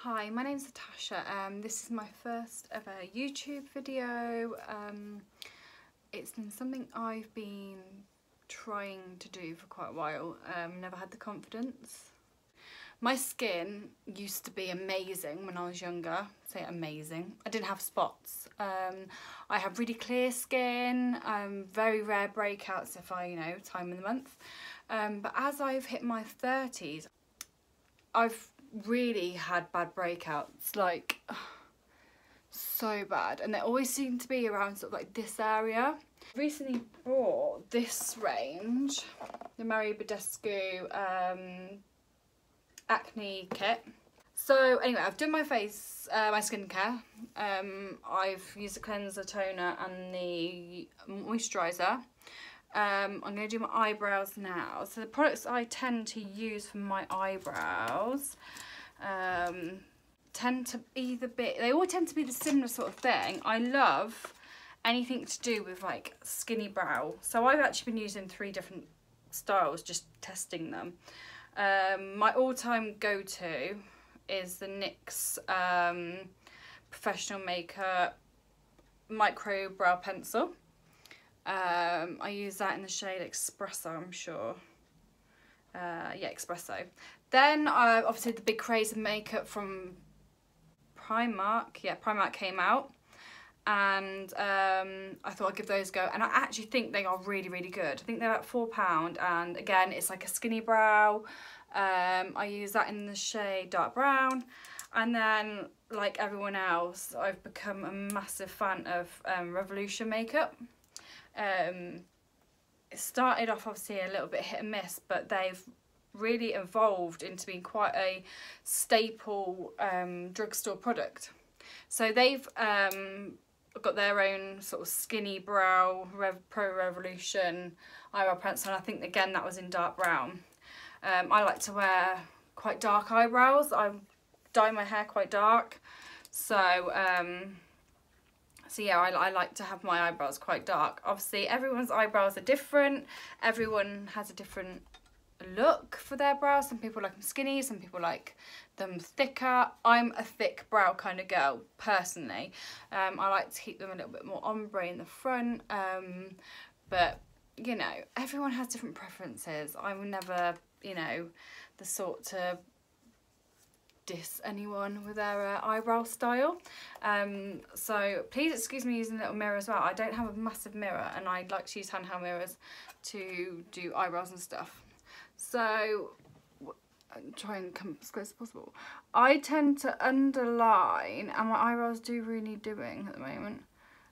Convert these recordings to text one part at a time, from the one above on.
Hi, my name's Natasha. This is my first ever YouTube video. It's been something I've been trying to do for quite a while. Never had the confidence. My skin used to be amazing when I was younger. Say amazing. I didn't have spots. I have really clear skin. Very rare breakouts if I, time of the month. But as I've hit my 30s, I've really had bad breakouts, like so bad, and they always seem to be around sort of like this area. Recently bought this range, the Marie Badescu acne kit. So anyway, I've done my face, my skincare. I've used the cleanser, toner and the moisturiser. I'm going to do my eyebrows now. So the products I tend to use for my eyebrows tend to either be, they all tend to be the similar sort of thing. I love anything to do with like skinny brow. So I've actually been using 3 different styles, just testing them. My all-time go-to is the NYX Professional Makeup Micro Brow Pencil. I use that in the shade Espresso, I'm sure. Yeah, Espresso. Then obviously the big craze of makeup from Primark. Yeah, Primark came out, and I thought I'd give those a go, and I actually think they are really, really good. I think they're about £4, and again, it's like a skinny brow. I use that in the shade dark brown, and then like everyone else, I've become a massive fan of Revolution makeup. It started off obviously a little bit hit and miss, but they've really evolved into being quite a staple drugstore product. So they've got their own sort of skinny brow Pro Revolution eyebrow pencil, and I think again that was in dark brown. I like to wear quite dark eyebrows. I dye my hair quite dark, so yeah, I like to have my eyebrows quite dark. Obviously everyone's eyebrows are different, everyone has a different look for their brows. Some people like them skinny, some people like them thicker. I'm a thick brow kind of girl personally. I like to keep them a little bit more ombre in the front, but you know, everyone has different preferences. I will never, the sort to diss anyone with their eyebrow style. So please excuse me using a little mirror as well. I don't have a massive mirror, and I like to use handheld mirrors to do eyebrows and stuff. So try and come as close as possible. I tend to underline, and my eyebrows do really doing at the moment,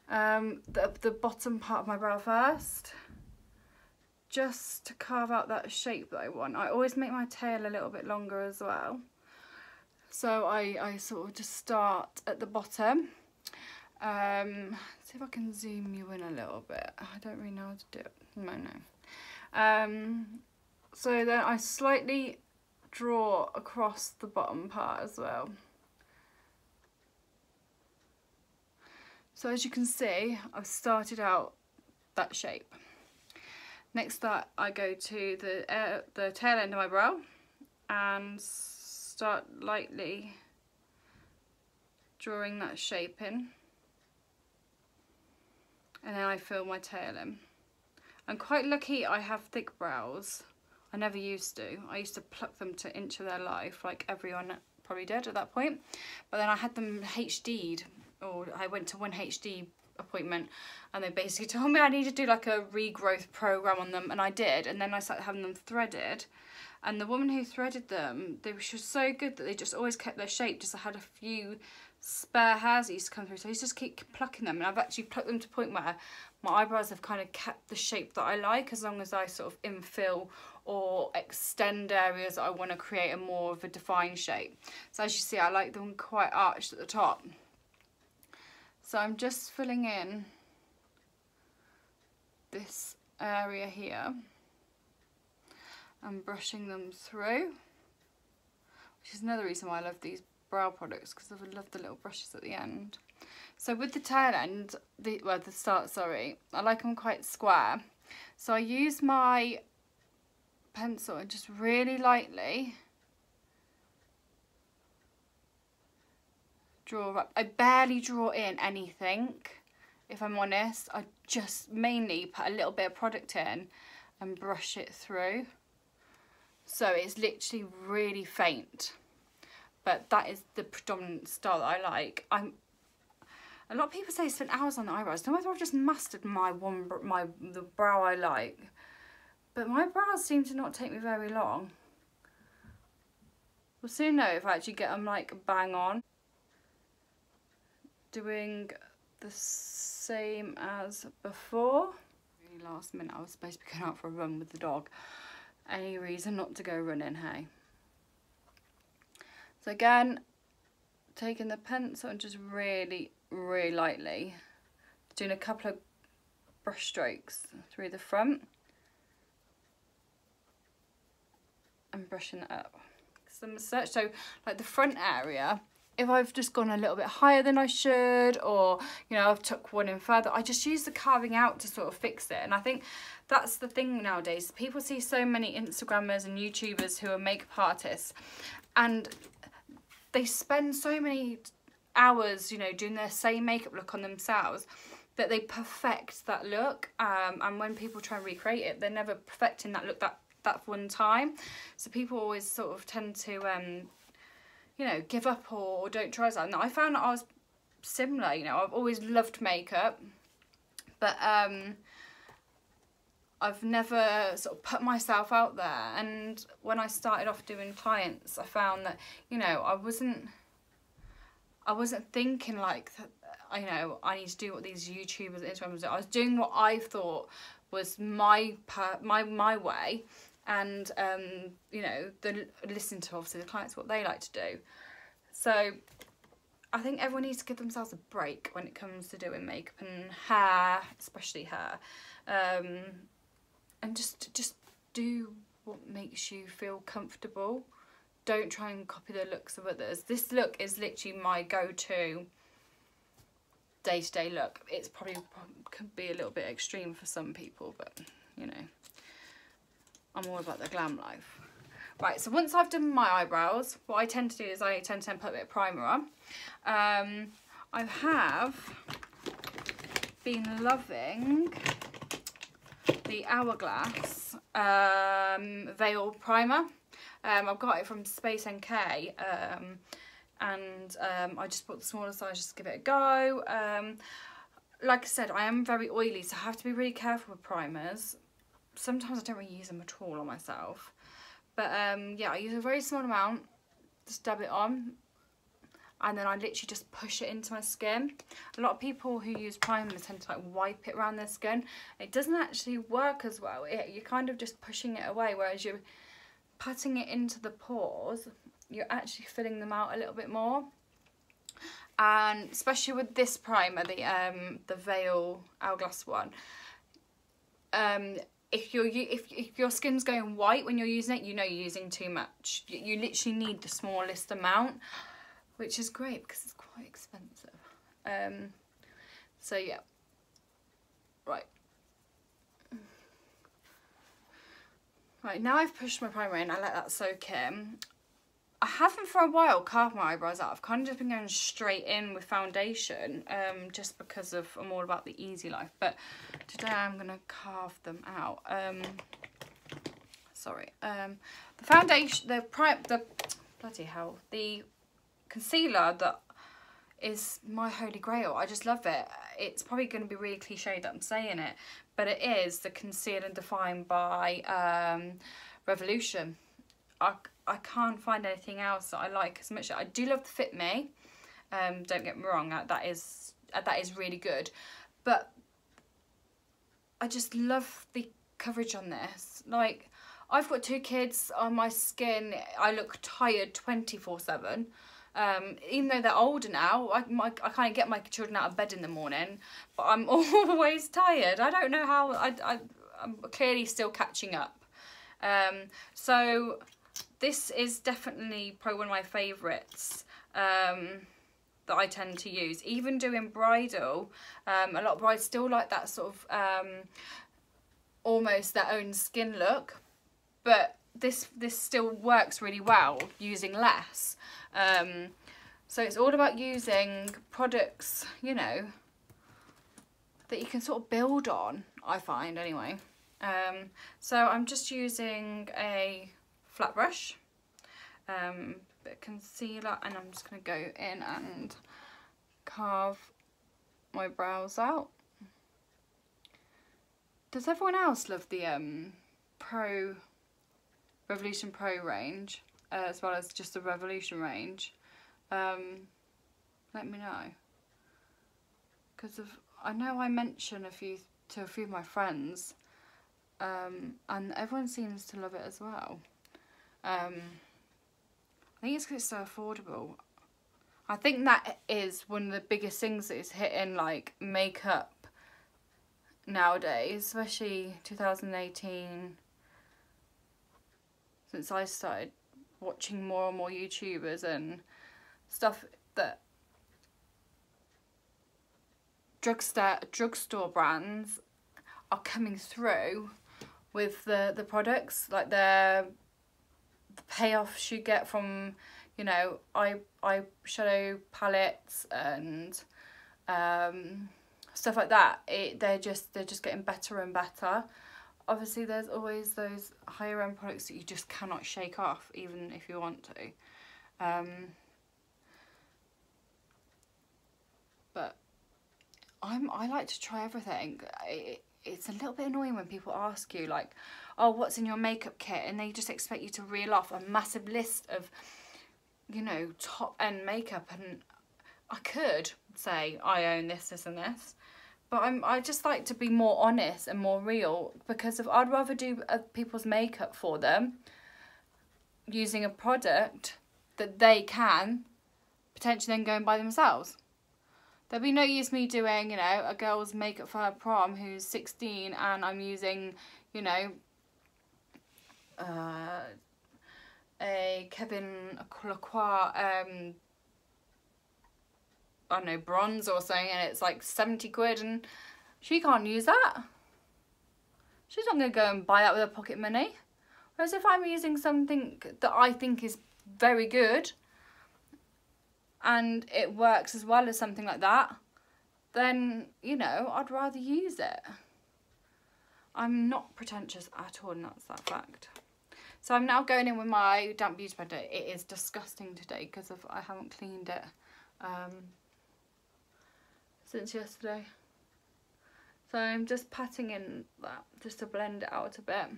the bottom part of my brow first, just to carve out that shape that I want. I always make my tail a little bit longer as well. So I sort of just start at the bottom. See if I can zoom you in a little bit. I don't really know how to do it. No. So then I slightly draw across the bottom part as well. So as you can see, I've started out that shape. Next up, I go to the tail end of my brow and start lightly drawing that shape in, and then I fill my tail in. I'm quite lucky I have thick brows. I never used to. I used to pluck them to inch of their life like everyone probably did at that point, but then I had them HD'd, or I went to one HD appointment and they basically told me I needed to do like a regrowth program on them, and I did, and then I started having them threaded. And the woman who threaded them, they were just so good that they just always kept their shape. Just I had a few spare hairs that used to come through, so I used to just keep plucking them. And I've actually plucked them to the point where my eyebrows have kind of kept the shape that I like, as long as I sort of infill or extend areas that I want to create a more of a defined shape. So as you see, I like them quite arched at the top. So I'm just filling in this area here and brushing them through, which is another reason why I love these brow products, because I love the little brushes at the end. So with the tail end, the start, sorry, I like them quite square. So I use my pencil and just really lightly draw up. I barely draw in anything, if I'm honest. I just mainly put a little bit of product in and brush it through. So it's literally really faint. But that is the predominant style that I like. A lot of people say I spent hours on the eyebrows. I don't know whether I've just mastered the brow I like. But my brows seem to not take me very long. We'll soon know if I actually get them like bang on. Doing the same as before. Really last minute, I was supposed to be going out for a run with the dog. Any reason not to go running, hey? So again, taking the pencil and just really lightly doing a couple of brush strokes through the front and brushing it up. Some search, so like the front area, if I've just gone a little bit higher than I should, or you know, I've took one in further, I just use the carving out to sort of fix it. And I think that's the thing nowadays. People see so many Instagrammers and YouTubers who are makeup artists, and they spend so many hours, you know, doing their same makeup look on themselves that they perfect that look. And when people try and recreate it, they're never perfecting that look that one time. So people always sort of tend to, you know, give up or don't try something. I found that I was similar, you know, I've always loved makeup, but I've never sort of put myself out there. And when I started off doing clients, I found that, you know, I wasn't thinking like, you know, I need to do what these YouTubers and Instagrammers do. I was doing what I thought was my way, and you know, listen to obviously the clients, what they like to do. So I think everyone needs to give themselves a break when it comes to doing makeup and hair, especially hair, and just do what makes you feel comfortable. Don't try and copy the looks of others. This look is literally my go-to day-to-day look. It's probably could be a little bit extreme for some people, but you know, I'm all about the glam life. Right, so once I've done my eyebrows, what I tend to do is I tend to put a bit of primer on. I have been loving the Hourglass Veil Primer. I've got it from Space NK, and I just bought the smaller size just to give it a go. Like I said, I am very oily, so I have to be really careful with primers. Sometimes I don't really use them at all on myself. But yeah, I use a very small amount, just dab it on, and then I literally just push it into my skin. A lot of people who use primers tend to like wipe it around their skin. It doesn't actually work as well. You're kind of just pushing it away, whereas you're patting it into the pores, you're actually filling them out a little bit more. And especially with this primer, the Veil Hourglass one, if your skin's going white when you're using it, you know you're using too much. You literally need the smallest amount, which is great because it's quite expensive. So yeah, right. Right, now I've pushed my primer in, I let that soak in. I haven't for a while carved my eyebrows out. I've kind of just been going straight in with foundation, just because I'm all about the easy life. But today I'm going to carve them out. The foundation, the bloody hell, the concealer that is my holy grail. I just love it. It's probably going to be really cliche that I'm saying it, but it is the Conceal and Define by Revolution. I can't find anything else that I like as much. I do love the Fit Me. Don't get me wrong, that is really good, but I just love the coverage on this. Like, I've got 2 kids on my skin. I look tired 24/7. Even though they're older now, I kind of get my children out of bed in the morning, but I'm always tired. I don't know how. I'm clearly still catching up. So this is definitely probably one of my favourites that I tend to use. Even doing bridal, a lot of brides still like that sort of almost their own skin look, but this still works really well using less. So it's all about using products, you know, that you can sort of build on, I find anyway. So I'm just using a flat brush, bit of concealer, and I'm just going to go in and carve my brows out. Does everyone else love the Revolution Pro range, as well as just the Revolution range? Let me know, because I know I mentioned to a few of my friends, and everyone seems to love it as well. I think it's because it's so affordable. I think that is one of the biggest things that is hitting like makeup nowadays, especially 2018, since I started watching more and more YouTubers and stuff, that drugstore brands are coming through with the products, like the payoffs you get from, you know, eyeshadow palettes and stuff like that. They're just getting better and better. Obviously there's always those higher end products that you just cannot shake off, even if you want to. But I like to try everything. It's a little bit annoying when people ask you like, oh, what's in your makeup kit, and they just expect you to reel off a massive list of, you know, top end makeup, and I could say I own this, this and this, but I just like to be more honest and more real, because I'd rather do people's makeup for them using a product that they can potentially then go and buy themselves. There'd be no use me doing, you know, a girl's makeup for her prom who's 16 and I'm using, you know, a Kevin Lacroix, I don't know, bronze or something, and it's like 70 quid, and she can't use that. She's not going to go and buy that with her pocket money. Whereas if I'm using something that I think is very good, and it works as well as something like that, then, you know, I'd rather use it. I'm not pretentious at all, and that's that fact. So I'm now going in with my damp beauty blender. It is disgusting today because I haven't cleaned it since yesterday. So I'm just patting in that just to blend it out a bit.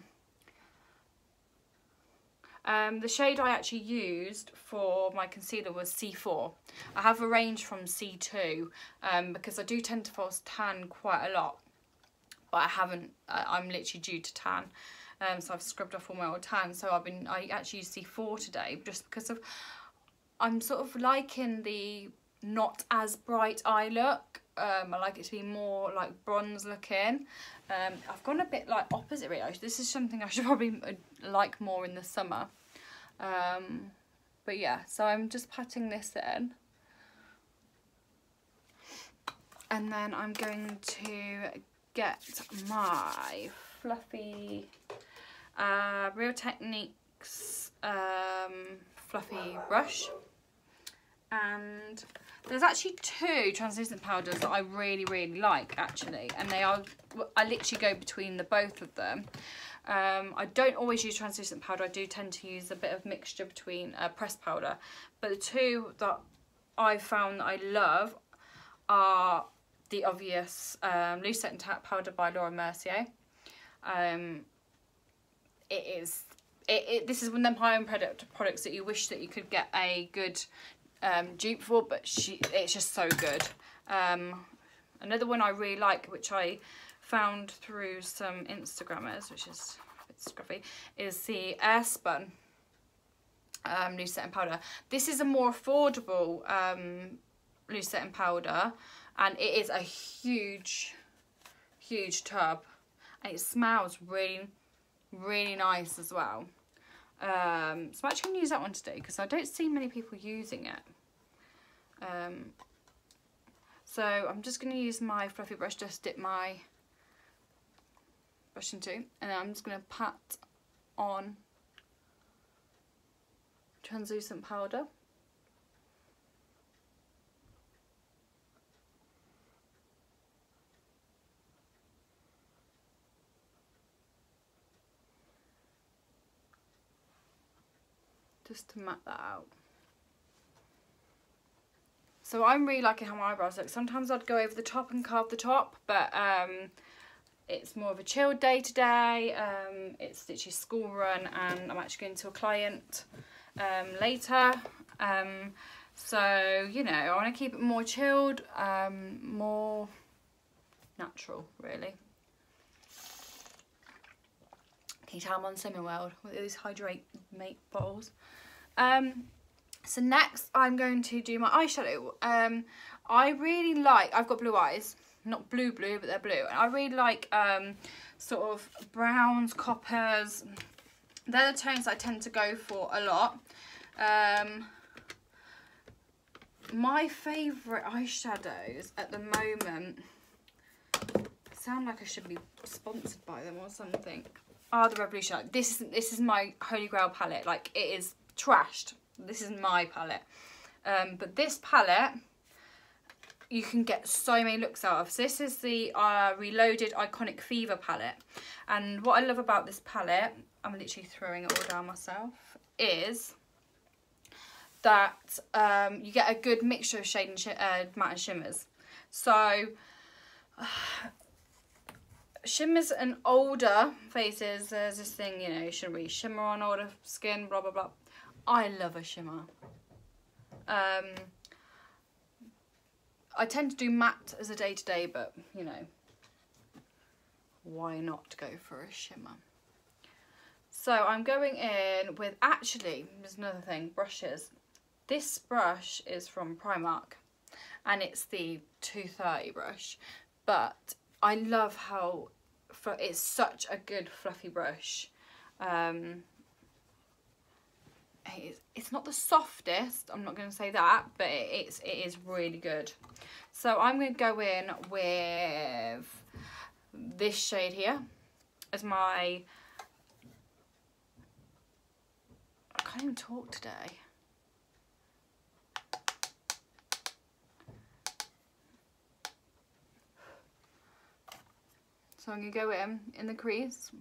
The shade I actually used for my concealer was C4. I have a range from C2 because I do tend to false tan quite a lot, but I haven't. I'm literally due to tan, so I've scrubbed off all my old tan. So I actually used C4 today just because I'm sort of liking the not as bright eye look. I like it to be more like bronze looking. I've gone a bit like opposite really. This is something I should probably like more in the summer. But yeah, so I'm just patting this in. And then I'm going to get my fluffy Real Techniques fluffy brush. And there's actually two translucent powders that I really like actually, and I literally go between the both of them. I don't always use translucent powder. I do tend to use a bit of mixture between pressed powder, but the two that I found that I love are the obvious Loose Set and Tap powder by Laura Mercier. This is one of them high-end products that you wish that you could get a good dupe for, but it's just so good. Another one I really like, which I found through some Instagrammers, which is a bit scruffy, is the Airspun loose setting powder. This is a more affordable loose setting powder, and it is a huge tub, and it smells really nice as well. So I'm actually going to use that one today because I don't see many people using it. So I'm just going to use my fluffy brush, just dip my brush into, and then I'm just going to pat on translucent powder. just to map that out. So I'm really liking how my eyebrows look. Sometimes I'd go over the top and carve the top, but it's more of a chilled day today. It's literally school run and I'm actually going to a client later. So, you know, I want to keep it more chilled, more natural, really. Can you tell I'm on Slimming World with these Hydrate Mate bottles? So next I'm going to do my eyeshadow. I really like, I've got blue eyes, not blue, but they're blue. And I really like sort of browns, coppers. They're the tones I tend to go for a lot. My favourite eyeshadows at the moment, sound like I should be sponsored by them or something, are the Revolution. This is my holy grail palette. Like, it is trashed. This is my palette. But this palette, you can get so many looks out of. So this is the Reloaded Iconic Fever palette. And what I love about this palette, I'm literally throwing it all down myself, is that you get a good mixture of shade and matte and shimmers. So shimmers and older faces, there's this thing, you know, you shouldn't really shimmer on older skin, blah blah blah. I love a shimmer. I tend to do matte as a day-to-day, but you know, why not go for a shimmer? So I'm going in with, actually, there's another thing, brushes. This brush is from Primark and it's the 230 brush, but I love how it's such a good fluffy brush. It's not the softest, I'm not going to say that, but it is really good. So I'm going to go in with this shade here as my, I can't even talk today. So I'm going to go in the crease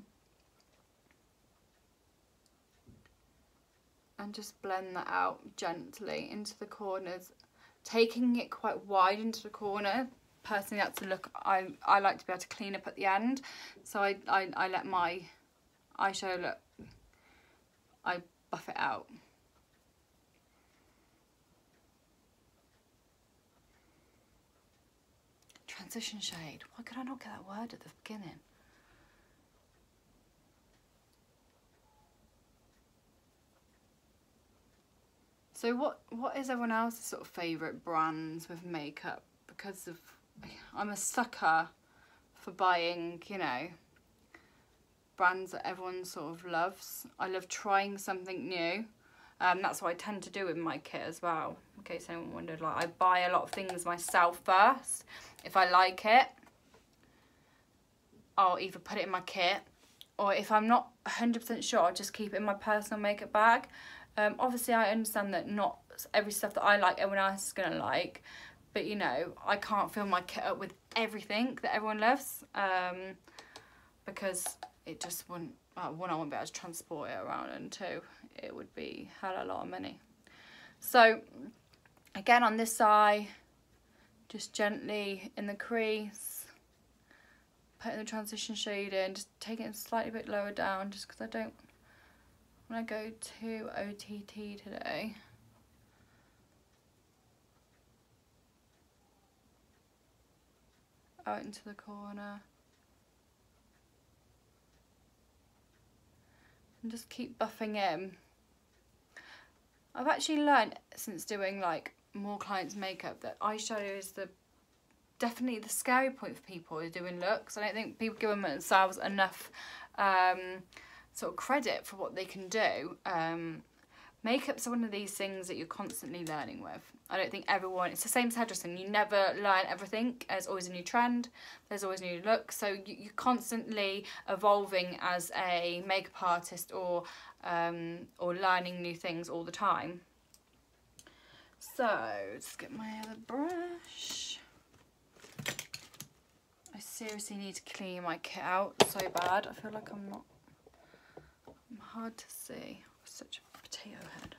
and just blend that out gently into the corners, taking it quite wide into the corner. Personally, that's a look I like to be able to clean up at the end. So I let my eyeshadow look, I buff it out. Transition shade. Why could I not get that word at the beginning? So what is everyone else's sort of favourite brands with makeup? Because of, I'm a sucker for buying, you know, brands that everyone sort of loves. I love trying something new. That's what I tend to do with my kit as well. In case anyone wondered, like, I buy a lot of things myself first. If I like it, I'll either put it in my kit, or if I'm not 100% sure, I'll just keep it in my personal makeup bag. Obviously, I understand that not every stuff that I like, everyone else is going to like. But, you know, I can't fill my kit up with everything that everyone loves. Because it just wouldn't, well, one, I wouldn't be able to transport it around, and two, it would be hella lot of money. So, again, on this eye, just gently in the crease, putting the transition shade in, just taking it slightly bit lower down, just because I don't want to go too OTT today. Out into the corner. And just keep buffing in. I've actually learned since doing like more clients' makeup that eyeshadow is definitely the scary point for people who are doing looks. I don't think people give themselves enough sort of credit for what they can do. Makeup's one of these things that you're constantly learning with. I don't think everyone, it's the same as hairdressing, you never learn everything. There's always a new trend, there's always a new look, so you're constantly evolving as a makeup artist, or learning new things all the time. So, just get my other brush. I seriously need to clean my kit out so bad. I feel like I'm hard to see. Such a potato head.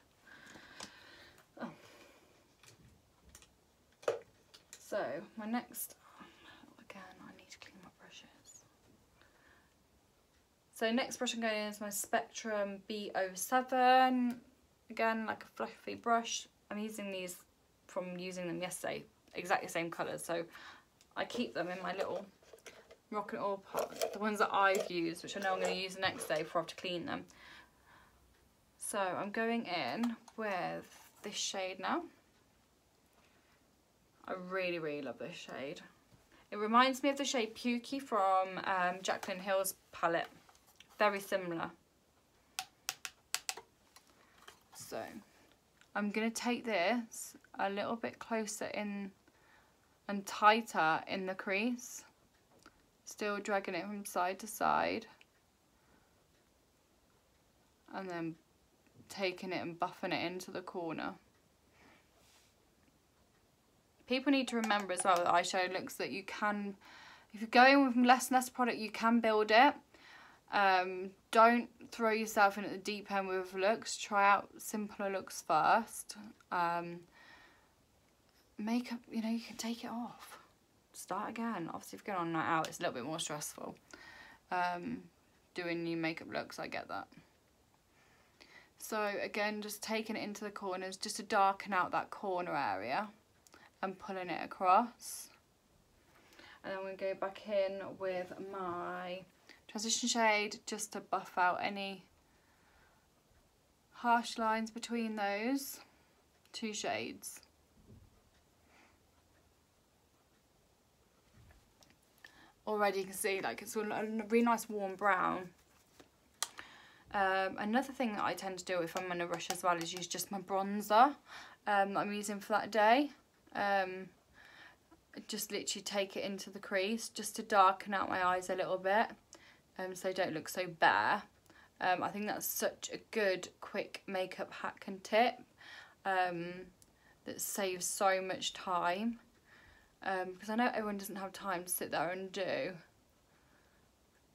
Oh. So my next, again, I need to clean my brushes. So next brush I'm going in is my Spectrum B07. Again, like a fluffy brush. I'm using these from using them yesterday, exactly the same colours. So I keep them in my little Rock and Roll pot, the ones that I've used, which I know I'm going to use the next day before I have to clean them. So I'm going in with this shade now. I really, really love this shade. It reminds me of the shade Pukey from Jaclyn Hill's palette. Very similar. So I'm going to take this a little bit closer in and tighter in the crease. Still dragging it from side to side. And then taking it and buffing it into the corner. People need to remember as well that eyeshadow looks that you can, if you're going with less and less product, you can build it. Don't throw yourself in at the deep end with looks. Try out simpler looks first. Makeup, you know, you can take it off. Start again. Obviously, if you're going on a night out, it's a little bit more stressful. Doing new makeup looks, I get that. So again, just taking it into the corners just to darken out that corner area and pulling it across. And then we're going to go back in with my transition shade just to buff out any harsh lines between those two shades. Already you can see like it's a really nice warm brown. Another thing that I tend to do if I'm in a rush as well is use just my bronzer that I'm using for that day. Just literally take it into the crease just to darken out my eyes a little bit so they don't look so bare. I think that's such a good quick makeup hack and tip that saves so much time. Because I know everyone doesn't have time to sit there and do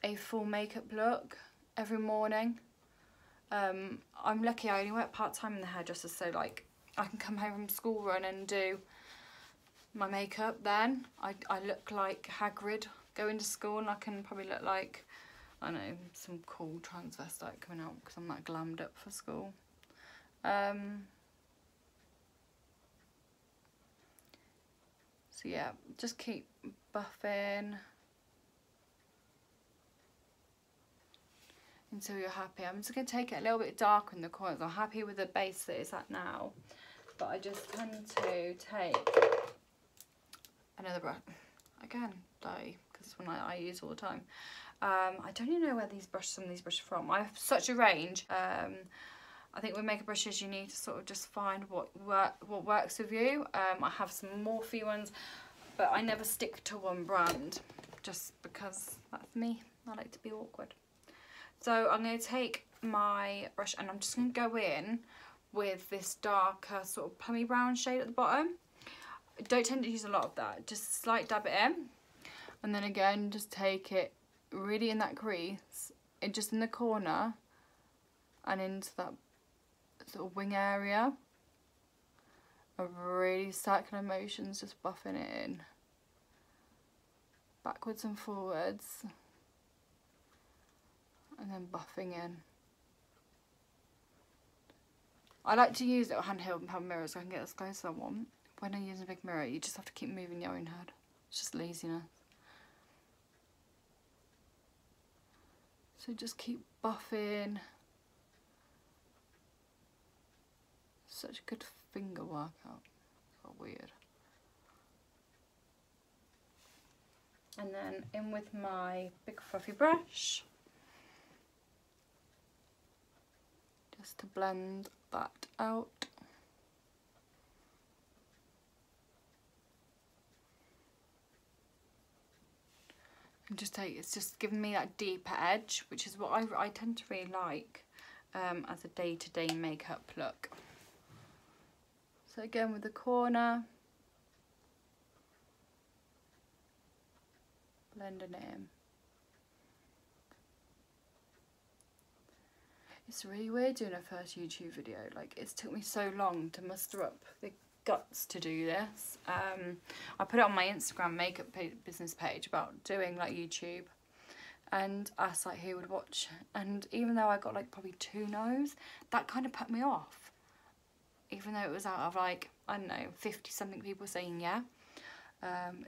a full makeup look every morning. I'm lucky I only work part-time in the hairdresser, so like I can come home from school run and do my makeup then. I look like Hagrid going to school, and I can probably look like, I don't know, some cool transvestite coming out because I'm that glammed up for school. So yeah, just keep buffing until you're happy. I'm just going to take it a little bit darker in the corners. I'm happy with the base that it's at now, but I just tend to take another brush, again, because it's one I use all the time. I don't even know where some of these brushes are from. I have such a range. I think with makeup brushes you need to sort of just find what works with you. I have some Morphe ones, but I never stick to one brand just because that's me. I like to be awkward. So I'm going to take my brush and I'm just going to go in with this darker sort of plummy brown shade at the bottom. I don't tend to use a lot of that, just a slight dab it in. And then again, just take it really in that crease, just in the corner and into that sort of wing area of really circular motions, just buffing it in backwards and forwards and then buffing in. I like to use little handheld mirrors so I can get as close as I want. When I use a big mirror you just have to keep moving your own head. It's just laziness. So just keep buffing. Such a good finger workout. So weird. And then in with my big fluffy brush, just to blend that out. And just it's just giving me that deeper edge, which is what I tend to really like as a day-to-day makeup look. So again with the corner, blending it in. It's really weird doing a first YouTube video. Like, it's took me so long to muster up the guts to do this. I put it on my Instagram makeup business page about doing like YouTube, and asked like who would watch, and even though I got like probably 2 no's, that kind of put me off, even though it was out of like, I don't know, 50 something people saying yeah.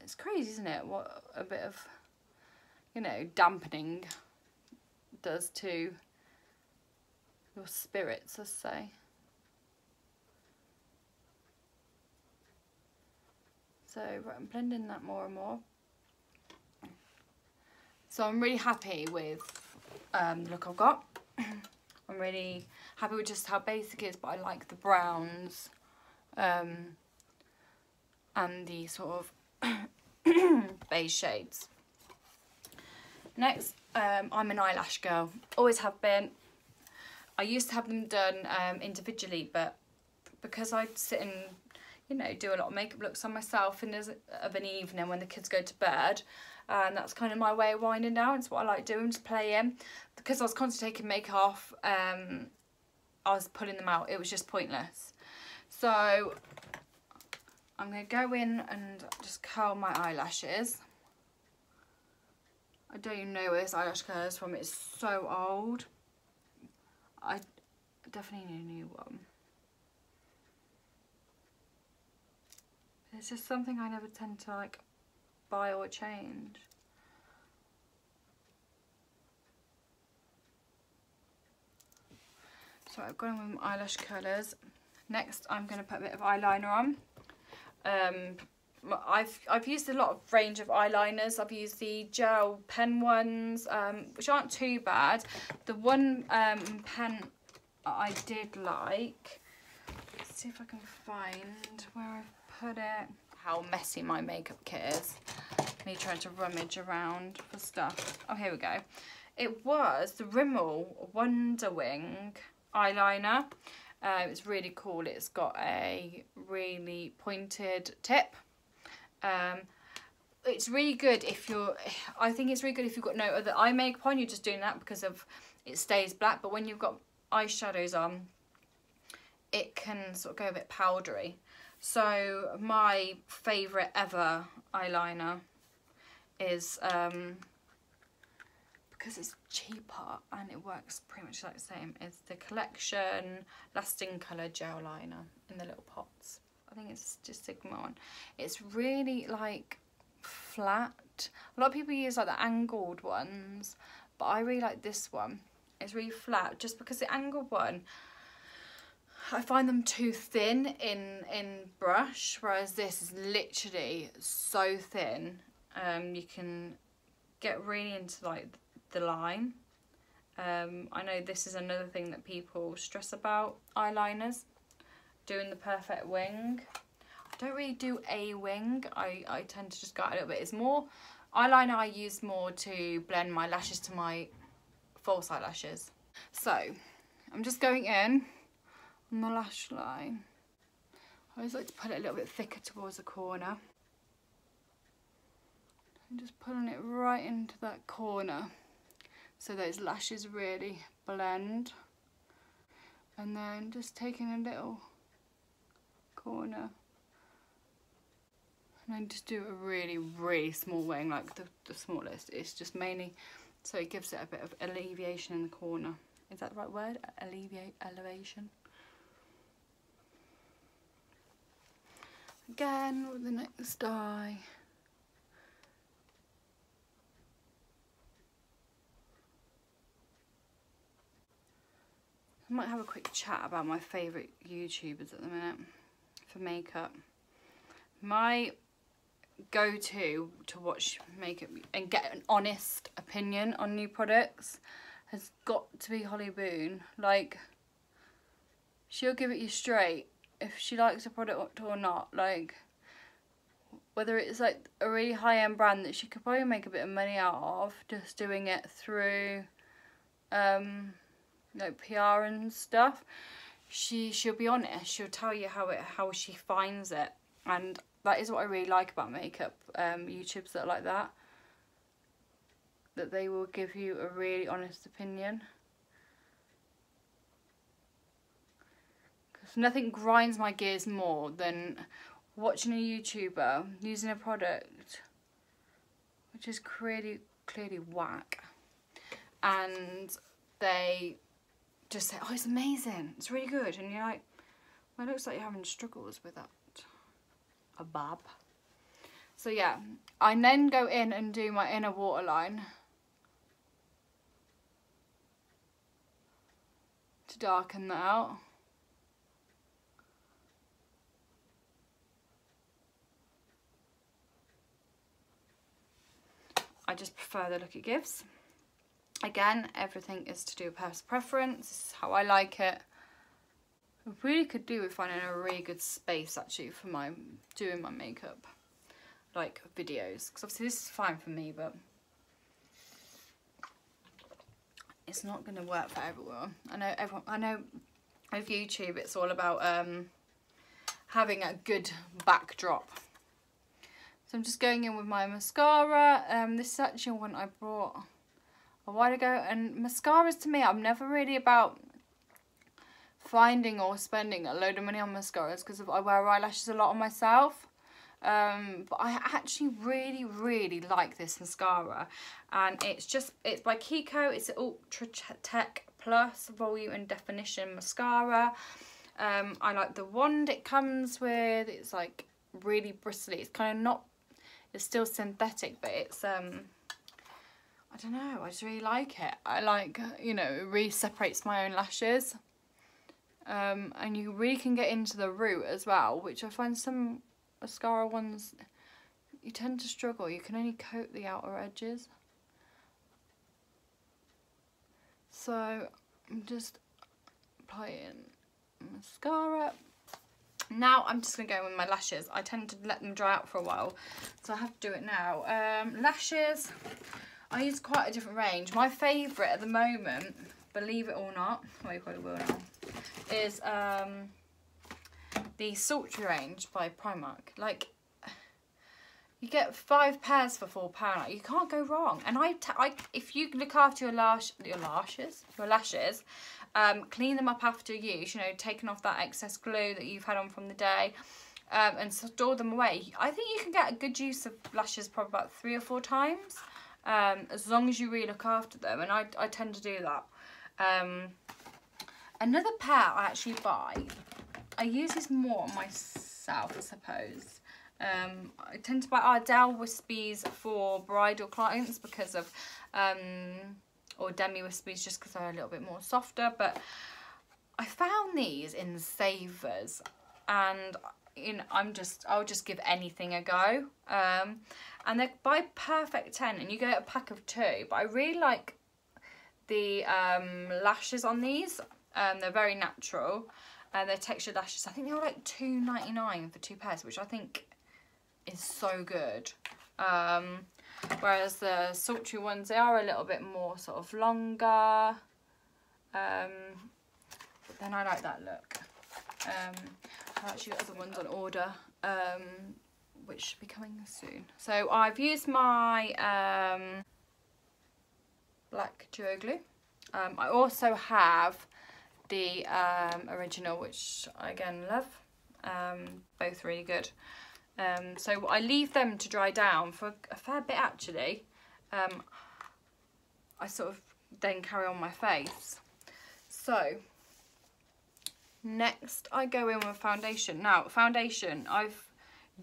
It's crazy, isn't it, what a bit of, you know, dampening does to your spirits, let's say. So right, I'm blending that more and more. So I'm really happy with the look I've got. I'm really happy with just how basic it is, but I like the browns and the sort of beige shades. Next, I'm an eyelash girl, always have been. I used to have them done individually, but because I sit and, you know, do a lot of makeup looks on myself in of an evening when the kids go to bed, and that's kind of my way of winding down. It's what I like doing, just playing. Because I was constantly taking makeup off, I was pulling them out. It was just pointless. So I'm going to go in and just curl my eyelashes. I don't even know where this eyelash curl is from. It's so old. I definitely need a new one. It's just something I never tend to like buy or change. So I've gone in with my eyelash colours. Next I'm going to put a bit of eyeliner on. I've used a lot of range of eyeliners. I've used the gel pen ones, which aren't too bad. The one pen I did like, let's see if I can find where I've put it. How messy my makeup kit is. Me trying to rummage around for stuff. Oh, here we go. It was the Rimmel Wonder Wing eyeliner. It's really cool. It's got a really pointed tip. It's really good if you're, I think it's really good if you've got no other eye makeup on, you're just doing that because of it stays black, but when you've got eyeshadows on, it can sort of go a bit powdery. So my favourite ever eyeliner is, because it's cheaper and it works pretty much like the same, is the Collection Lasting Colour Gel Liner in the little pots. I think it's just Sigma one. It's really like flat. A lot of people use like the angled ones, but I really like this one. It's really flat, just because the angled one, I find them too thin in brush, whereas this is literally so thin. You can get really into like the line. I know this is another thing that people stress about eyeliners, doing the perfect wing. I don't really do a wing. I tend to just go out a little bit. It's more eyeliner I use more to blend my lashes to my false eyelashes. So I'm just going in on the lash line. I always like to put it a little bit thicker towards the corner. I'm just pulling it right into that corner so those lashes really blend. And then just taking a little corner and then just do a really, really small wing, like the smallest. It's just mainly so it gives it a bit of alleviation in the corner. Is that the right word? Elevation. Again with the next eye. I might have a quick chat about my favourite YouTubers at the minute for makeup. My go-to to watch makeup and get an honest opinion on new products has got to be Holly Boone. Like, she'll give it you straight if she likes a product or not. Like, whether it's like a really high-end brand that she could probably make a bit of money out of just doing it through like PR and stuff, she'll be honest. She'll tell you how she finds it, and that is what I really like about makeup YouTubers that are like that they will give you a really honest opinion. So nothing grinds my gears more than watching a YouTuber using a product which is clearly whack, and they just say, oh, it's amazing, it's really good, and you're like, well, it looks like you're having struggles with that. A bab. So yeah, I then go in and do my inner waterline to darken that out. I just prefer the look it gives. Again, everything is to do with personal preference. This is how I like it. I really could do with finding a really good space actually for doing my makeup, like videos, because obviously this is fine for me, but it's not going to work for everyone. I know with YouTube it's all about having a good backdrop. So I'm just going in with my mascara. This is actually one I bought a while ago, and mascaras to me, I'm never really about finding or spending a load of money on mascaras because I wear eyelashes a lot on myself. But I actually really like this mascara, and it's by Kiko. It's an Ultra Tech Plus Volume and Definition Mascara. I like the wand it comes with. It's like really bristly. It's kind of not, it's still synthetic, but it's I don't know, I just really like it. I like, you know, it really separates my own lashes. And you really can get into the root as well, which I find some mascara ones, you tend to struggle. You can only coat the outer edges. So I'm just applying mascara. Now I'm just going to go in with my lashes. I tend to let them dry out for a while, so I have to do it now. Lashes, I use quite a different range. My favourite at the moment, believe it or not, well, you probably will now, is the Sultry range by Primark. Like, you get 5 pairs for £4. Like, you can't go wrong. And if you look after your lashes, clean them up after use, you know, taking off that excess glue that you've had on from the day, and store them away. I think you can get a good use of lashes probably about 3 or 4 times, as long as you really look after them, and I tend to do that. Another pair I actually buy, I use this more on myself, I suppose. I tend to buy Ardell Wispies for bridal clients because of, or demi wispies just because they're a little bit more softer. But I found these in Savers, and you know, I'll just give anything a go. And they're by Perfect 10, and you get a pack of 2. But I really like the lashes on these. They're very natural, and they're textured lashes. I think they were like £2.99 for 2 pairs, which I think is so good. Whereas the Sultry ones, they are a little bit more sort of longer. But then I like that look. I've actually got other ones on order, which should be coming soon. So I've used my black duo glue. I also have the original, which I again love. Both really good. So I leave them to dry down for a fair bit actually. I sort of then carry on my face. So next I go in with foundation. Now foundation, I've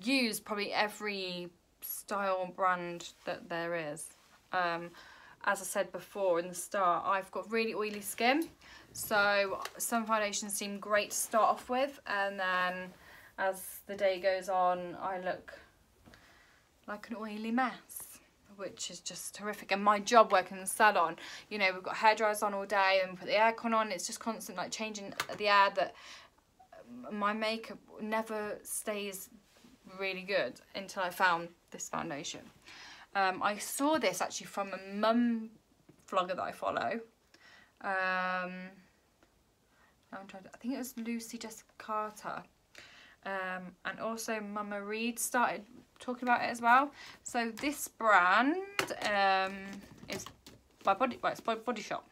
used probably every style brand that there is. As I said before in the start, I've got really oily skin, so some foundations seem great to start off with, and then as the day goes on I look like an oily mess, which is just horrific. And my job working in the salon, you know, we've got hair dryers on all day and put the aircon on, it's just constant like changing the air, that my makeup never stays really good until I found this foundation. I saw this actually from a mum vlogger that I follow. I think it was Lucy Jessica Carter. And also Mama Reed started talking about it as well. So this brand is by Body Shop.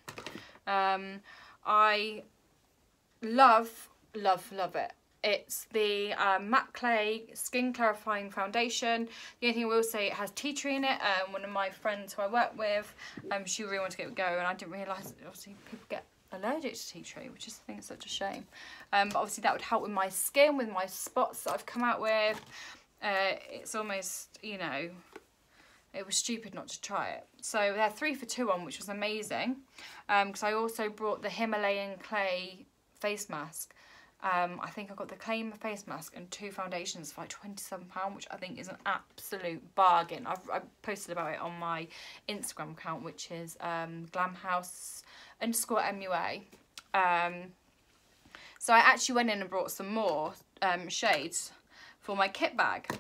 I love love it. It's the Matte Clay Skin Clarifying Foundation. The only thing I will say, it has tea tree in it. One of my friends who I work with, she really wanted to get it going, and I didn't realise obviously people get allergic to tea tree, which is, I think, is such a shame. But obviously that would help with my skin, with my spots that I've come out with. It's almost, you know, it was stupid not to try it. So they're 3 for 2 on, which was amazing. Because I also brought the Himalayan clay face mask. I think I got the clay face mask and 2 foundations for like £27, which I think is an absolute bargain. I posted about it on my Instagram account, which is glamhouse_MUA. So I actually went in and brought some more shades for my kit bag.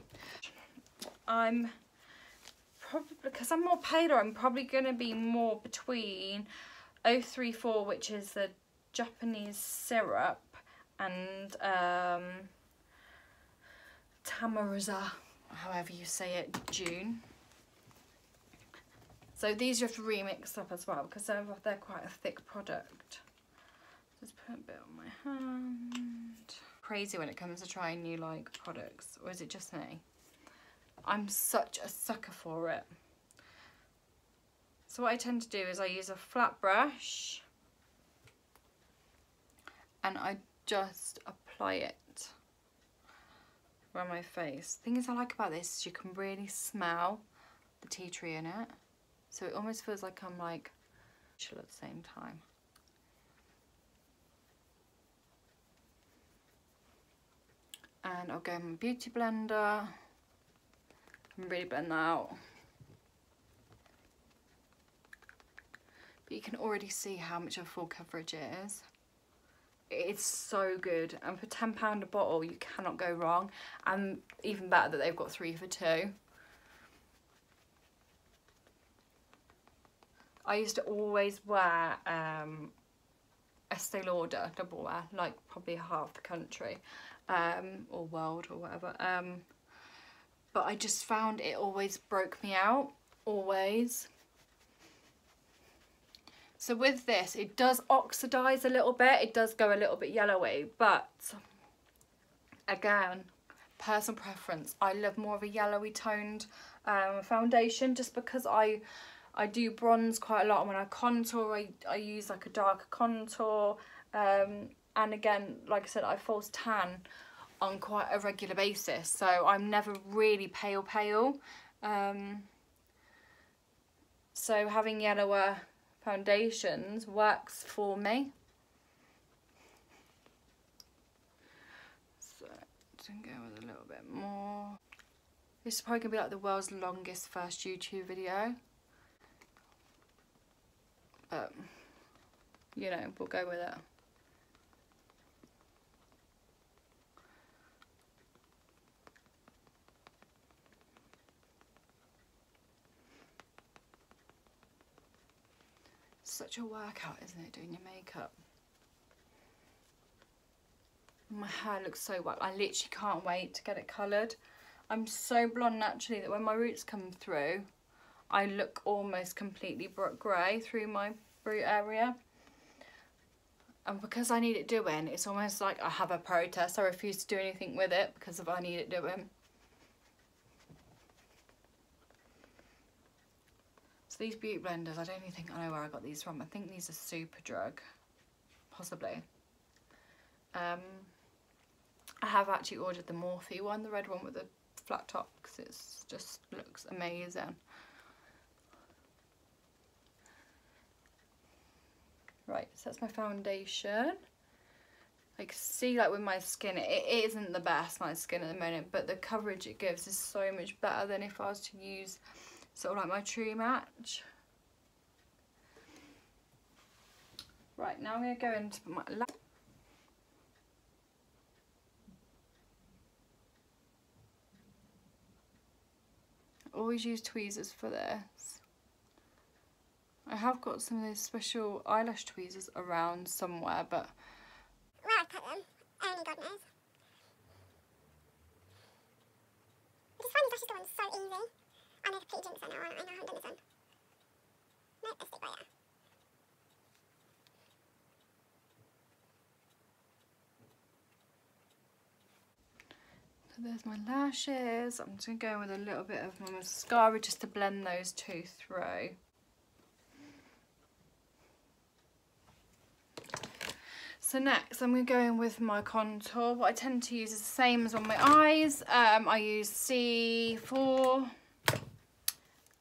I'm probably, because I'm more paler, I'm probably going to be more between 034, which is the Japanese syrup, and Tamariza, however you say it, June. So these you have to remix up as well, because they're quite a thick product. Just put a bit on my hand. Crazy when it comes to trying new like products, or is it just me? I'm such a sucker for it. So what I tend to do is I use a flat brush and I just apply it around my face. The thing is I like about this is you can really smell the tea tree in it. So it almost feels like I'm like chill at the same time. And I'll go in my beauty blender and really blend that out. But you can already see how much of full coverage it is. It's so good, and for £10 a bottle you cannot go wrong, and even better that they've got 3 for 2. I used to always wear Estee Lauder double wear, like probably half the country or world or whatever, but I just found it always broke me out, always. So with this, it does oxidise a little bit, it does go a little bit yellowy, but again, personal preference. I love more of a yellowy toned foundation, just because I do bronze quite a lot, and when I contour, I use like a darker contour, and again, like I said, I false tan on quite a regular basis, so I'm never really pale. So having yellower foundations works for me. So to go with a little bit more. This is probably gonna be like the world's longest first YouTube video, but you know, we'll go with it. Such a workout, isn't it, doing your makeup? My hair looks so wet. I literally can't wait to get it coloured. I'm so blonde naturally that when my roots come through, I look almost completely grey through my root area. And because I need it doing, it's almost like I have a protest. I refuse to do anything with it because of I need it doing. These beauty blenders, I don't even think I know where I got these from. I think these are Superdrug, possibly. I have actually ordered the Morphe one, the red one with the flat top, because it just looks amazing. Right, so that's my foundation. I can see, like with my skin, it isn't the best, my skin at the moment, but the coverage it gives is so much better than if I was to use sort of like my True Match. Right, now I'm going to go into my always use tweezers for this. I have got some of those special eyelash tweezers around somewhere, but where I put them, only God knows. I just find these lashes going so easy. I know completely jinxed it now, I know I haven't done this one. Nope, let's stick right there. there's my lashes. I'm just going to go with a little bit of my mascara just to blend those two through. So next I'm going to go in with my contour. What I tend to use is the same as on my eyes. I use C4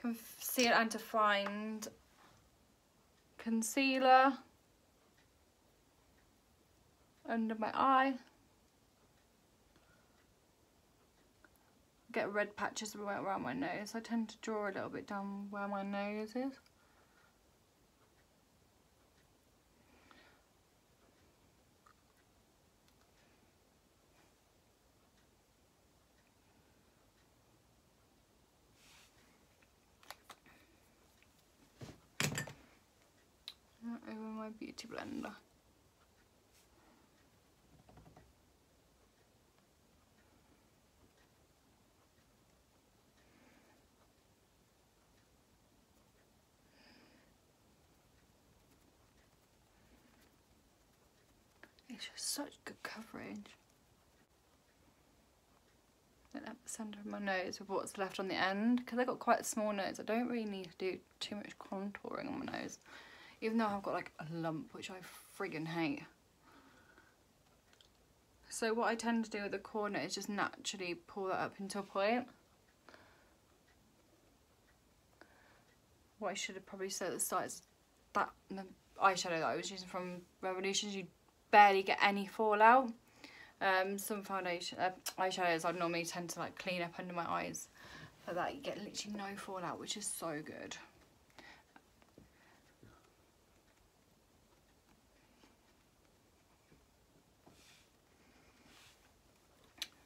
Conceal and Defined Concealer under my eye. Get red patches around my nose. I tend to draw a little bit down where my nose is. Over my beauty blender. It's just such good coverage. At the centre of my nose with what's left on the end, because I've got quite a small nose. I don't really need to do too much contouring on my nose, even though I've got like a lump, which I friggin' hate. So what I tend to do at the corner is just naturally pull that up into a point. What I should have probably said at the start is that the eyeshadow that I was using from Revolutions, you barely get any fallout. Some foundation eyeshadows I normally tend to like clean up under my eyes. For that you get literally no fallout, which is so good.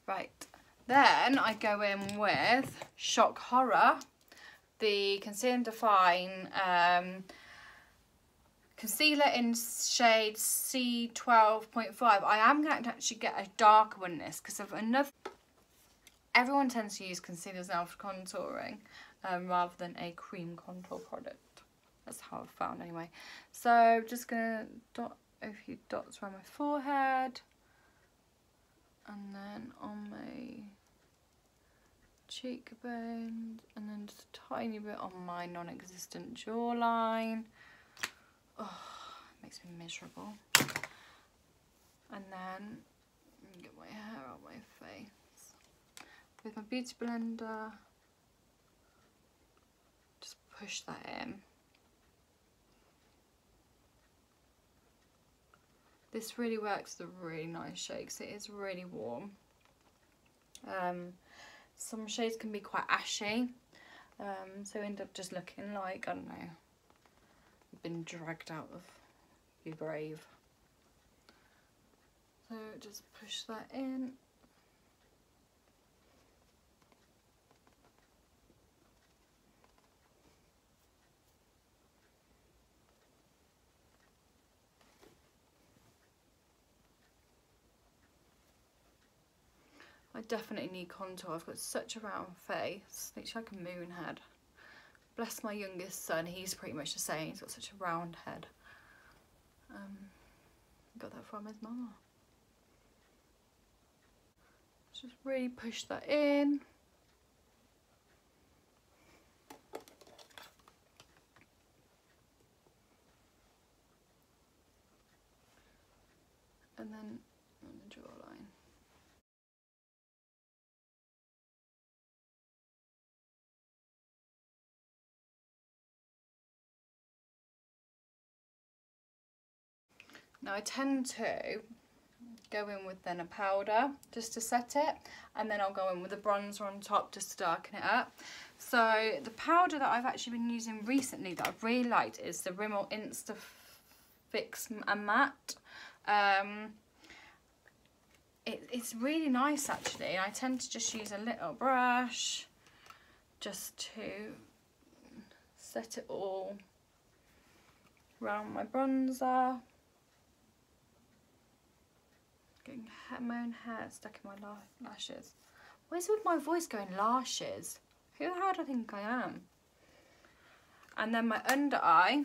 Right, then I go in with Shock Horror, the Conceal and Define concealer in shade C12.5. I am going to actually get a darker one in this because of another. Everyone tends to use concealers now for contouring rather than a cream contour product. That's how I've found anyway. So I'm just going to dot a few dots around my forehead and then on my cheekbones and then just a tiny bit on my non-existent jawline. Oh, it makes me miserable. And then get my hair out my face with my beauty blender. Just push that in. This really works with a really nice shade because it is really warm. Some shades can be quite ashy, so end up just looking like, I don't know, been dragged out of your grave. So just push that in. I definitely need contour. I've got such a round face, literally like a moon head. Bless my youngest son, he's pretty much the same. He's got such a round head. Got that from his mama. Just really push that in. And then on the jawline. Now I tend to go in with then a powder just to set it, and then I'll go in with a bronzer on top just to darken it up. So the powder that I've actually been using recently that I've really liked is the Rimmel Insta Fix and Matte. It's really nice actually, and I tend to just use a little brush just to set it all around my bronzer. Getting my own hair stuck in my lashes. What is it with my voice going lashes? Who the hell do I think I am? And then my under eye,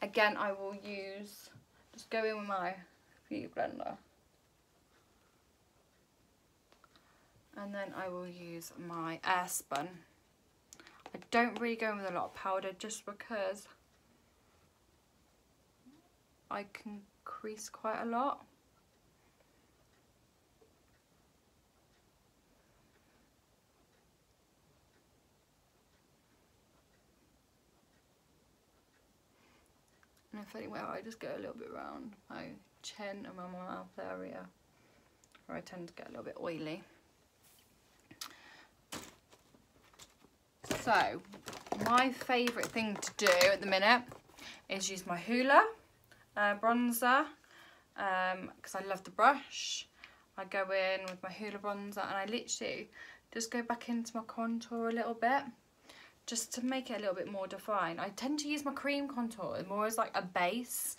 again I will use, just go in with my beauty blender. And then I will use my Airspun. I don't really go in with a lot of powder just because I can crease quite a lot. And if anywhere, I just go a little bit around my chin and my mouth area, where I tend to get a little bit oily. So, my favourite thing to do at the minute is use my Hoola bronzer, because I love the brush. I go in with my Hoola bronzer and I literally just go back into my contour a little bit, just to make it a little bit more defined. I tend to use my cream contour more as like a base.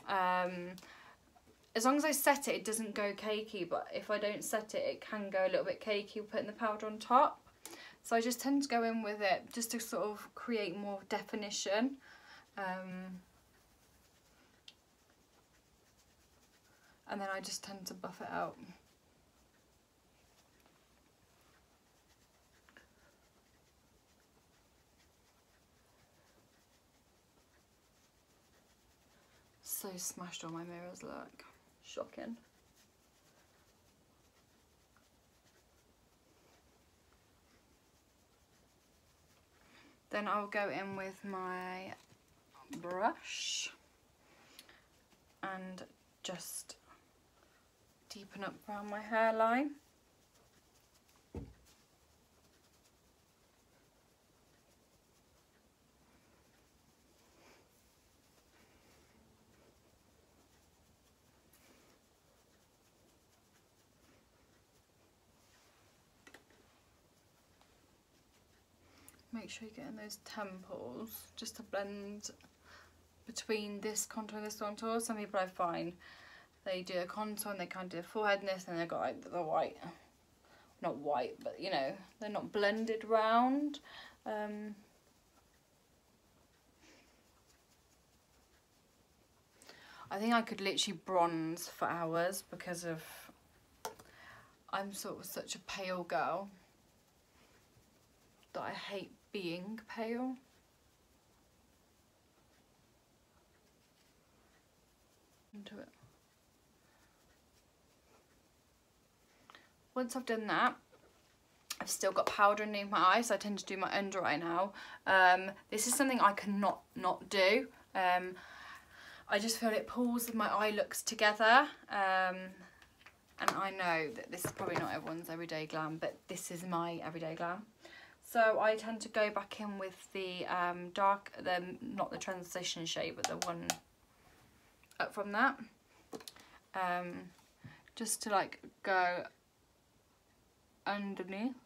As long as I set it, it doesn't go cakey, but if I don't set it, it can go a little bit cakey putting the powder on top. So I just tend to go in with it just to sort of create more definition. And then I just tend to buff it out. So smashed on my mirrors, look. Shocking. Then I'll go in with my brush and just deepen up around my hairline. Make sure you get in those temples, just to blend between this contour and this contour. Some people I find, they do a contour and they kind of do a forehead and this, and they've got like the white, not white, but you know, they're not blended round. I think I could literally bronze for hours because of, I'm sort of such a pale girl that I hate being pale. Into it. Once I've done that, I've still got powder underneath my eye, so I tend to do my under eye now. This is something I cannot not do. I just feel it pulls my eye looks together. And I know that this is probably not everyone's everyday glam, but this is my everyday glam. So I tend to go back in with the not the transition shade, but the one up from that. Just to like go underneath.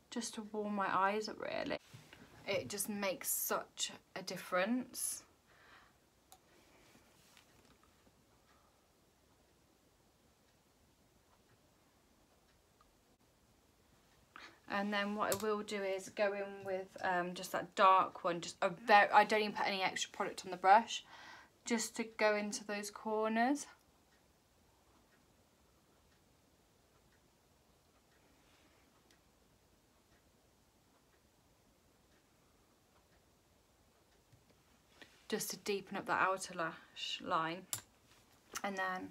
Just to warm my eyes up, really. It just makes such a difference. And then what I will do is go in with just that dark one, just a very, I don't even put any extra product on the brush, just to go into those corners. Just to deepen up that outer lash line. And then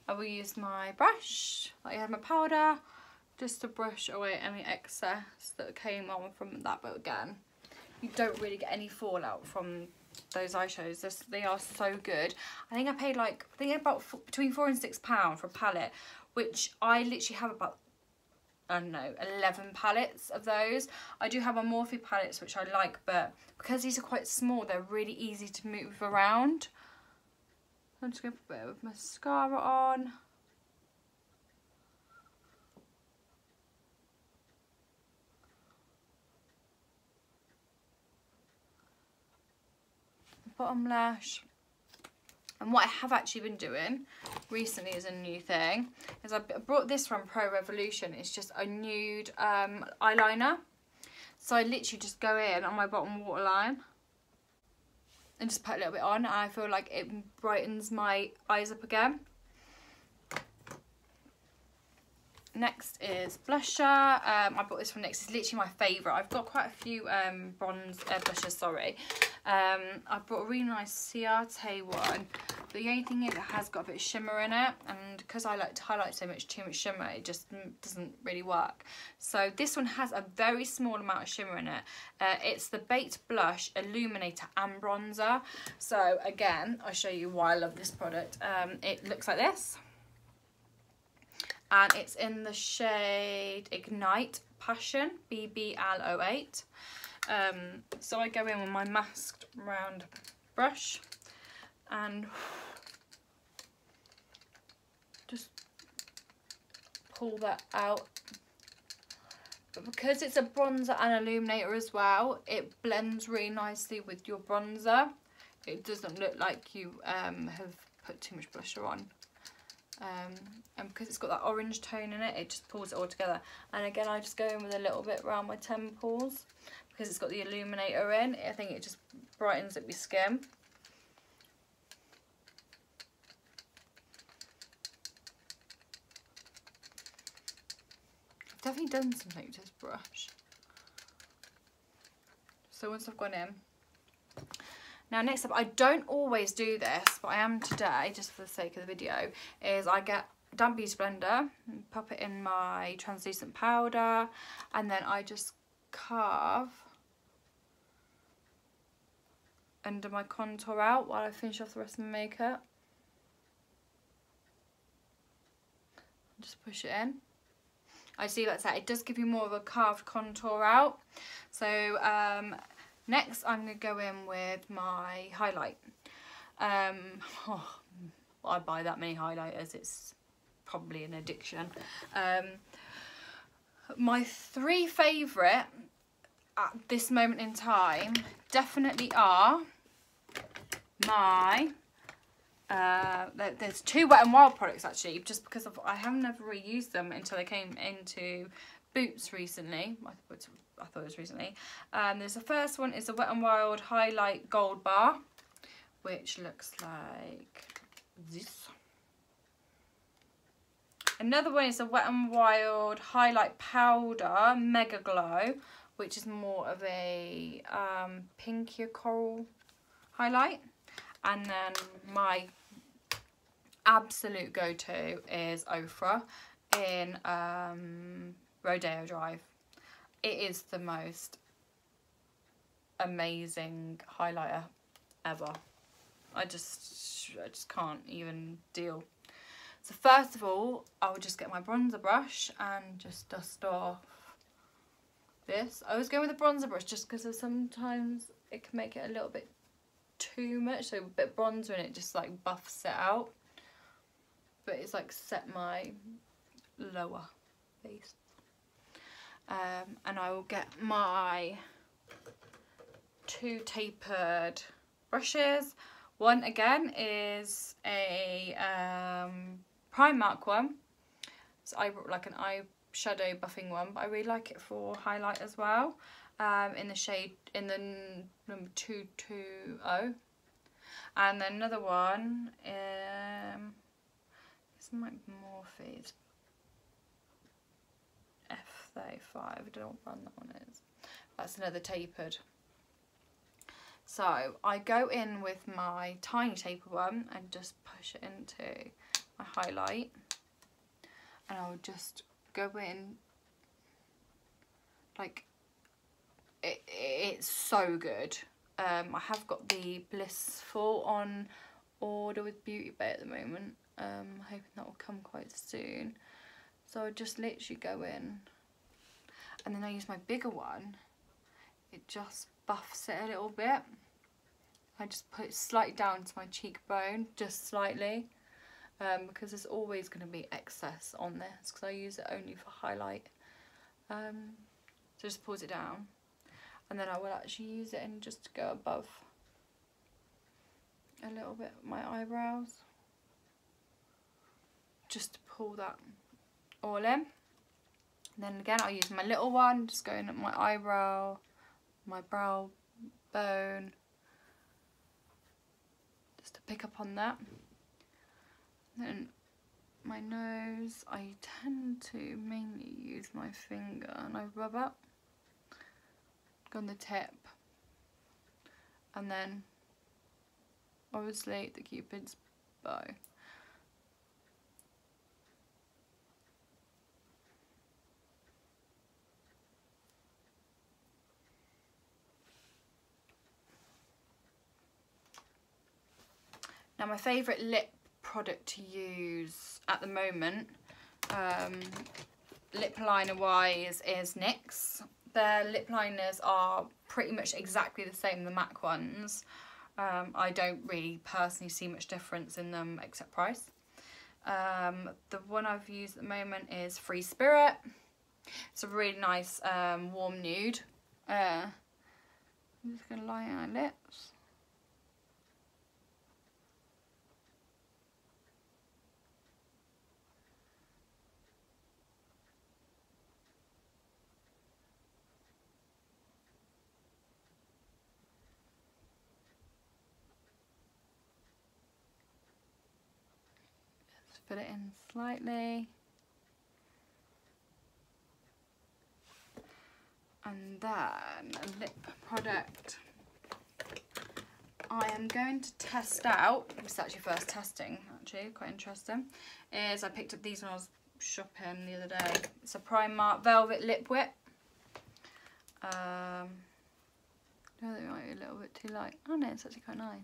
I will use my brush, like I had my powder, just to brush away any excess that came on from that. But again, you don't really get any fallout from those eyeshadows. They are so good. I think I paid like, I think about between £4 and £6 for a palette, which I literally have about, I don't know, 11 palettes of those. I do have a Morphe palettes which I like, but because these are quite small, they're really easy to move around. I'm just going to put a bit of mascara on. Bottom lash. And what I have actually been doing recently is a new thing, is I brought this from Pro Revolution. It's just a nude eyeliner. So I literally just go in on my bottom waterline and just put a little bit on, and I feel like it brightens my eyes up again. Next is blusher. I bought this from NYX. It's literally my favourite. I've got quite a few bronze blushers, sorry. I bought a really nice Ciate one. But the only thing is it has got a bit of shimmer in it. And because I like to highlight so much, too much shimmer, it just doesn't really work. So this one has a very small amount of shimmer in it. It's the Baked Blush Illuminator and Bronzer. So again, I'll show you why I love this product. It looks like this. And it's in the shade Ignite Passion, BBL08. So I go in with my masked round brush and just pull that out. But because it's a bronzer and illuminator as well, it blends really nicely with your bronzer. It doesn't look like you have put too much blusher on. And because it's got that orange tone in it, it just pulls it all together. And again, I just go in with a little bit around my temples because it's got the illuminator in. I think it just brightens up your skin. I've definitely done something to this brush. So once I've gone in. Now next up, I don't always do this, but I am today, just for the sake of the video, is I get damp beauty blender, pop it in my translucent powder, and then I just carve under my contour out while I finish off the rest of my makeup. Just push it in. I see that's that. It does give you more of a carved contour out. So next, I'm going to go in with my highlight. I buy that many highlighters, it's probably an addiction. My three favourite at this moment in time definitely are my... there's two Wet n Wild products actually, just because I have never really used them until they came into Boots recently. I thought it was recently. There's the first one is the Wet n Wild Highlight Gold Bar, which looks like this. Another one is the Wet n Wild Highlight Powder Mega Glow, which is more of a pinkier coral highlight. And then my absolute go-to is Ofra in Rodeo Drive. It is the most amazing highlighter ever. I just can't even deal. So first of all, I'll just get my bronzer brush and just dust off this. I was going with a bronzer brush just because sometimes it can make it a little bit too much, so a bit of bronzer and it just like buffs it out. But it's like set my lower face. And I will get my two tapered brushes. One again is a Primark one. So I brought like an eyeshadow buffing one, but I really like it for highlight as well. In the shade, in the number 220. And then another one, this might be Morphe's F35, I don't know what brand that one is. That's another tapered. So I go in with my tiny taper one and just push it into my highlight. And I'll just go in, like, it's so good. I have got the Blissful on order with Beauty Bay at the moment. I'm hoping that will come quite soon. So I just literally go in and then I use my bigger one. It just buffs it a little bit. I just put it slightly down to my cheekbone, just slightly, because there's always going to be excess on this because I use it only for highlight. So just pulls it down. And then I will actually use it and just go above a little bit my eyebrows. Just to pull that all in. And then again I'll use my little one, just going up my eyebrow, my brow bone. pick up on that. Then my nose, I tend to mainly use my finger and I rub up on the tip, and then obviously the Cupid's bow. Now my favourite lip product to use at the moment, lip liner wise, is NYX. Their lip liners are pretty much exactly the same, the MAC ones. I don't really personally see much difference in them except price. The one I've used at the moment is Free Spirit. It's a really nice warm nude. I'm just going to line my lips. Fill it in slightly, and then a lip product I am going to test out. It's actually first testing, actually quite interesting. Is I picked up these when I was shopping the other day. It's a Primark Velvet Lip Whip. I think it might be a little bit too light. Oh no, it's actually quite nice.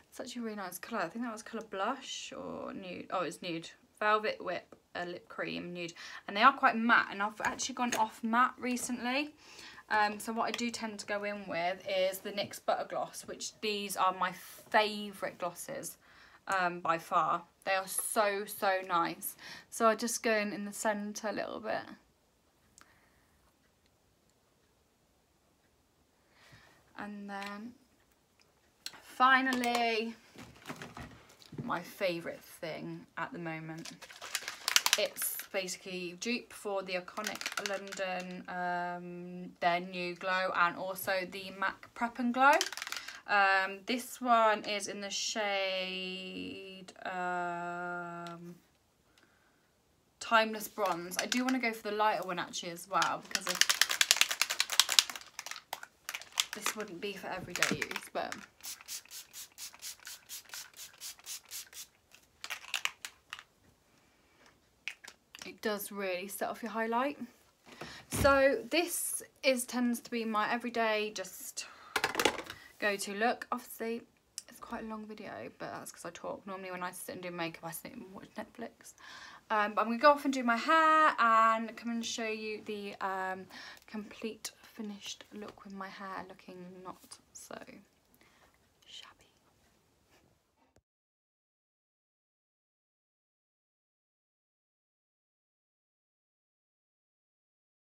It's actually a really nice colour. I think that was colour blush or nude. Oh, it's nude. Velvet Whip lip cream nude. And they are quite matte, and I've actually gone off matte recently. So what I do tend to go in with is the NYX Butter Gloss, which these are my favourite glosses by far. They are so, so nice. So I just go in the centre a little bit. And then finally, my favourite thing at the moment. It's basically dupe for the iconic London, their New Glow, and also the MAC Prep and Glow. This one is in the shade Timeless Bronze. I do want to go for the lighter one actually as well, because of this wouldn't be for everyday use, but it does really set off your highlight. So this tends to be my everyday just go-to look. Obviously it's quite a long video, but that's because I talk. Normally when I sit and do makeup I sit and watch Netflix. But I'm going to go off and do my hair and come and show you the complete finished look with my hair looking not so